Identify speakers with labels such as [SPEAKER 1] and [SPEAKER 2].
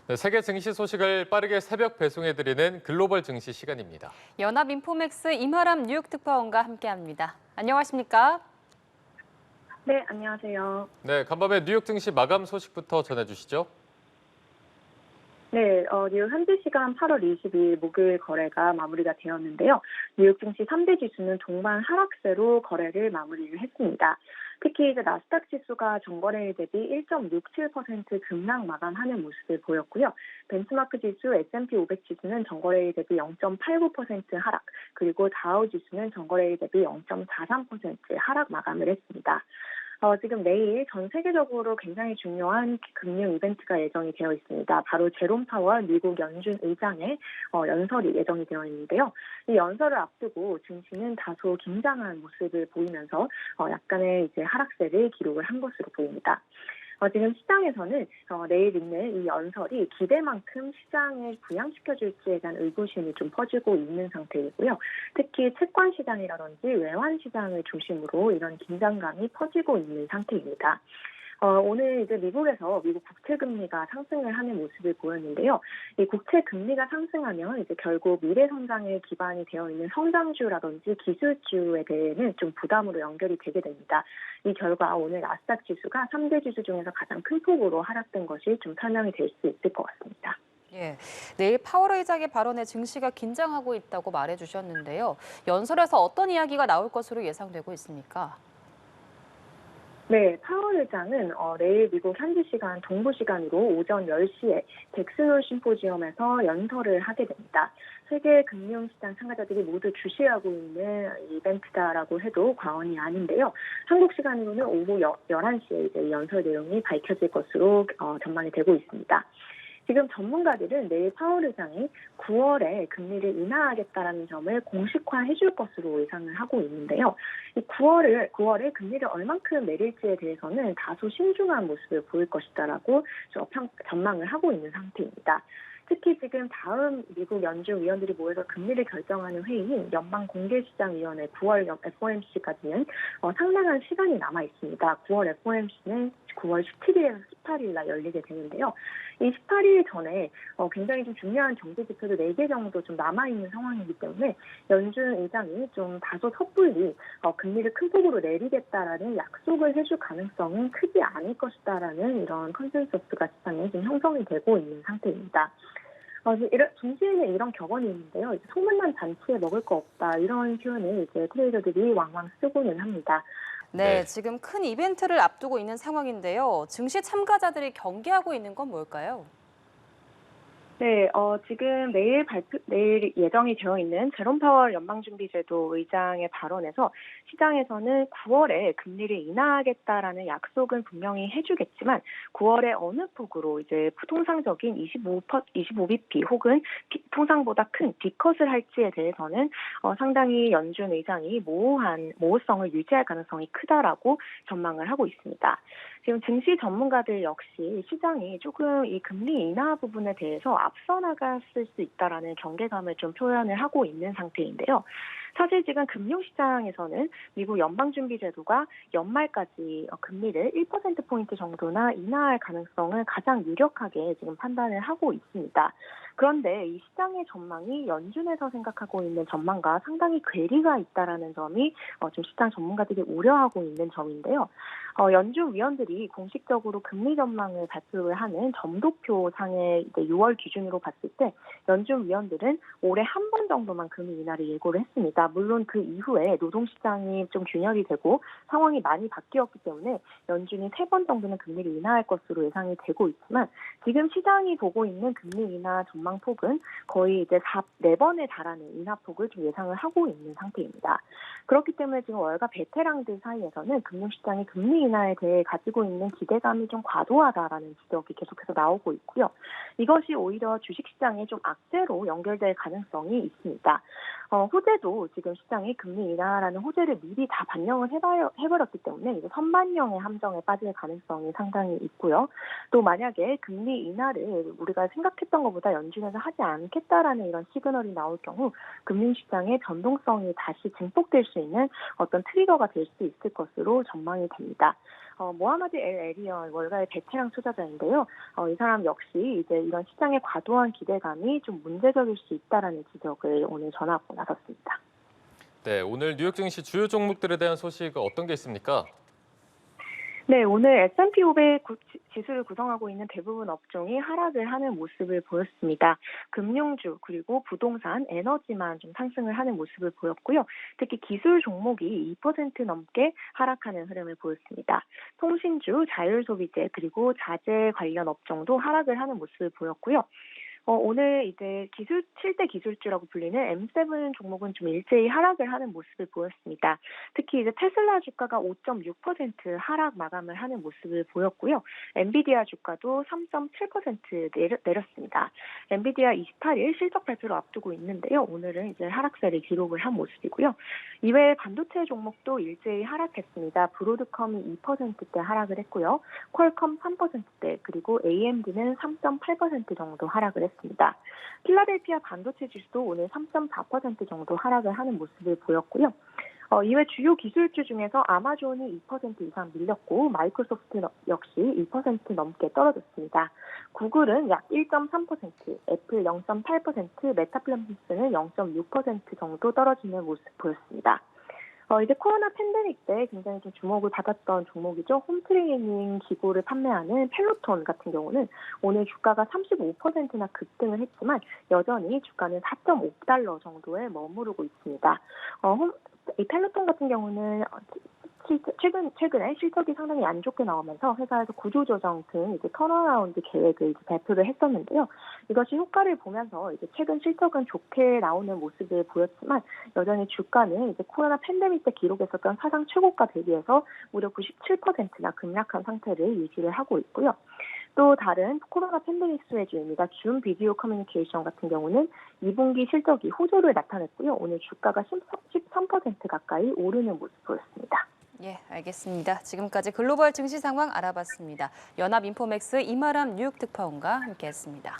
[SPEAKER 1] 네, 세계 증시 소식을 빠르게 새벽 배송해드리는 글로벌 증시 시간입니다.
[SPEAKER 2] 연합인포맥스 임하람 뉴욕 특파원과 함께합니다. 안녕하십니까?
[SPEAKER 3] 네, 안녕하세요.
[SPEAKER 1] 네, 간밤에 뉴욕 증시 마감 소식부터 전해주시죠.
[SPEAKER 3] 네, 뉴욕 현지 시간 8월 22일 목요일 거래가 마무리가 되었는데요. 뉴욕 증시 3대 지수는 동반 하락세로 거래를 마무리를 했습니다. 특히 이제 나스닥 지수가 전거래일 대비 1.67% 급락 마감하는 모습을 보였고요. 벤츠마크 지수, S&P 500 지수는 전거래일 대비 0.89% 하락, 그리고 다우 지수는 전거래일 대비 0.43% 하락 마감을 했습니다. 지금 내일 전 세계적으로 굉장히 중요한 금융 이벤트가 예정이 되어 있습니다. 바로 제롬 파월 미국 연준 의장의 연설이 예정이 되어 있는데요. 이 연설을 앞두고 증시는 다소 긴장한 모습을 보이면서 약간의 이제 하락세를 기록을 한 것으로 보입니다. 지금 시장에서는 내일 있는 이 연설이 기대만큼 시장을 부양시켜줄지에 대한 의구심이 좀 퍼지고 있는 상태이고요. 특히 채권 시장이라든지 외환 시장을 중심으로 이런 긴장감이 퍼지고 있는 상태입니다. 오늘 이제 미국에서 미국 국채 금리가 상승을 하는 모습을 보였는데요. 이 국채 금리가 상승하면 이제 결국 미래 성장에 기반이 되어 있는 성장주라든지 기술주에 대해는 좀 부담으로 연결이 되게 됩니다. 이 결과 오늘 나스닥 지수가 3대 지수 중에서 가장 큰 폭으로 하락된 것이 좀 설명이 될 수 있을 것 같습니다.
[SPEAKER 2] 예, 내일 파월 의장의 발언에 증시가 긴장하고 있다고 말해주셨는데요. 연설에서 어떤 이야기가 나올 것으로 예상되고 있습니까?
[SPEAKER 3] 네, 파월 의장은 내일 미국 현지 시간 동부 시간으로 오전 10시에 잭슨홀 심포지엄에서 연설을 하게 됩니다. 세계 금융시장 참가자들이 모두 주시하고 있는 이벤트다라고 해도 과언이 아닌데요. 한국 시간으로는 오후 11시에 이제 연설 내용이 밝혀질 것으로 전망이 되고 있습니다. 지금 전문가들은 내일 파월 의장이 9월에 금리를 인하하겠다라는 점을 공식화해 줄 것으로 예상을 하고 있는데요. 이 9월에 금리를 얼만큼 내릴지에 대해서는 다소 신중한 모습을 보일 것이다라고 전망을 하고 있는 상태입니다. 특히 지금 다음 미국 연준 위원들이 모여서 금리를 결정하는 회의인 연방공개시장위원회 9월 FOMC까지는 상당한 시간이 남아 있습니다. 9월 FOMC는 9월 17일에서 18일 날 열리게 되는데요. 이 18일 전에 굉장히 좀 중요한 경제 지표도 4개 정도 좀 남아있는 상황이기 때문에 연준 의장이 좀 다소 섣불리 금리를 큰 폭으로 내리겠다라는 약속을 해줄 가능성은 크지 않을 것이다라는 이런 컨센서스가 시장에 지금 형성이 되고 있는 상태입니다. 증시에는 이런 격언이 있는데요. 이제 소문난 잔치에 먹을 거 없다 이런 표현을 이제 트레이더들이 왕왕 쓰고는 합니다.
[SPEAKER 2] 네,
[SPEAKER 1] 네.
[SPEAKER 2] 지금 큰 이벤트를 앞두고 있는 상황인데요. 증시 참가자들이 경계하고 있는 건 뭘까요?
[SPEAKER 3] 네, 지금 내일 예정이 되어 있는 제롬 파월 연방준비제도 의장의 발언에서 시장에서는 9월에 금리를 인하하겠다라는 약속은 분명히 해주겠지만 9월에 어느 폭으로 이제 통상적인 25bp 혹은 통상보다 큰 B컷을 할지에 대해서는 상당히 연준 의장이 모호성을 유지할 가능성이 크다라고 전망을 하고 있습니다. 지금 증시 전문가들 역시 시장이 조금 이 금리 인하 부분에 대해서 앞서 나갔을 수 있다라는 경계감을 좀 표현을 하고 있는 상태인데요. 사실 지금 금융시장에서는 미국 연방준비제도가 연말까지 금리를 1%포인트 정도나 인하할 가능성을 가장 유력하게 지금 판단을 하고 있습니다. 그런데 이 시장의 전망이 연준에서 생각하고 있는 전망과 상당히 괴리가 있다라는 점이 좀 시장 전문가들이 우려하고 있는 점인데요. 연준 위원들이 공식적으로 금리 전망을 발표를 하는 점도표 상의 6월 기준으로 봤을 때 연준 위원들은 올해 한 번 정도만 금리 인하를 예고를 했습니다. 물론 그 이후에 노동시장이 좀 균열이 되고 상황이 많이 바뀌었기 때문에 연준이 3번 정도는 금리를 인하할 것으로 예상이 되고 있지만 지금 시장이 보고 있는 금리 인하 전망폭은 거의 이제 4번에 달하는 인하폭을 좀 예상을 하고 있는 상태입니다. 그렇기 때문에 지금 월가 베테랑들 사이에서는 금융시장이 금리 인하에 대해 가지고 있는 기대감이 좀 과도하다라는 지적이 계속해서 나오고 있고요. 이것이 오히려 주식시장에 좀 악재로 연결될 가능성이 있습니다. 호재도 지금 시장이 금리 인하라는 호재를 미리 다 반영을 해버렸기 때문에 이제 선반영의 함정에 빠질 가능성이 상당히 있고요. 또 만약에 금리 인하를 우리가 생각했던 것보다 연준에서 하지 않겠다라는 이런 시그널이 나올 경우 금융시장의 변동성이 다시 증폭될 수 있는 어떤 트리거가 될 수 있을 것으로 전망이 됩니다. 모하마드 엘 에리언 월가의 베테랑 투자자인데요. 이 사람 역시 이제 이런 시장의 과도한 기대감이 좀 문제적일 수 있다라는 지적을 오늘 전하고 나섰습니다.
[SPEAKER 1] 네, 오늘 뉴욕 증시 주요 종목들에 대한 소식 어떤 게 있습니까?
[SPEAKER 3] 네, 오늘 S&P 500 지수를 구성하고 있는 대부분 업종이 하락을 하는 모습을 보였습니다. 금융주 그리고 부동산, 에너지만 좀 상승을 하는 모습을 보였고요. 특히 기술 종목이 2% 넘게 하락하는 흐름을 보였습니다. 통신주, 자율소비재 그리고 자재 관련 업종도 하락을 하는 모습을 보였고요. 오늘 이제 7대 기술주라고 불리는 M7 종목은 좀 일제히 하락을 하는 모습을 보였습니다. 특히 이제 테슬라 주가가 5.6% 하락 마감을 하는 모습을 보였고요. 엔비디아 주가도 3.7% 내렸습니다. 엔비디아 28일 실적 발표를 앞두고 있는데요. 오늘은 이제 하락세를 기록을 한 모습이고요. 이외에 반도체 종목도 일제히 하락했습니다. 브로드컴이 2%대 하락을 했고요. 퀄컴 3%대 그리고 AMD는 3.8% 정도 하락을 했습니다. 필라델피아 반도체 지수도 오늘 3.4% 정도 하락을 하는 모습을 보였고요. 이외 주요 기술주 중에서 아마존이 2% 이상 밀렸고 마이크로소프트 역시 2% 넘게 떨어졌습니다. 구글은 약 1.3%, 애플 0.8%, 메타플랜스는 0.6% 정도 떨어지는 모습 보였습니다. 이제 코로나 팬데믹 때 굉장히 좀 주목을 받았던 종목이죠. 홈트레이닝 기구를 판매하는 펠로톤 같은 경우는 오늘 주가가 35%나 급등을 했지만 여전히 주가는 4.5달러 정도에 머무르고 있습니다. 이 펠로톤 같은 경우는 최근에 실적이 상당히 안 좋게 나오면서 회사에서 구조조정 등 이제 턴어라운드 계획을 이제 발표를 했었는데요. 이것이 효과를 보면서 이제 최근 실적은 좋게 나오는 모습을 보였지만 여전히 주가는 이제 코로나 팬데믹 때 기록했었던 사상 최고가 대비해서 무려 97%나 급락한 상태를 유지를 하고 있고요. 또 다른 코로나 팬데믹 수혜주입니다. 줌 비디오 커뮤니케이션 같은 경우는 2분기 실적이 호조를 나타냈고요. 오늘 주가가 13% 가까이 오르는 모습 보였습니다.
[SPEAKER 2] 예, 알겠습니다. 지금까지 글로벌 증시 상황 알아봤습니다. 연합인포맥스 이마람 뉴욕 특파원과 함께했습니다.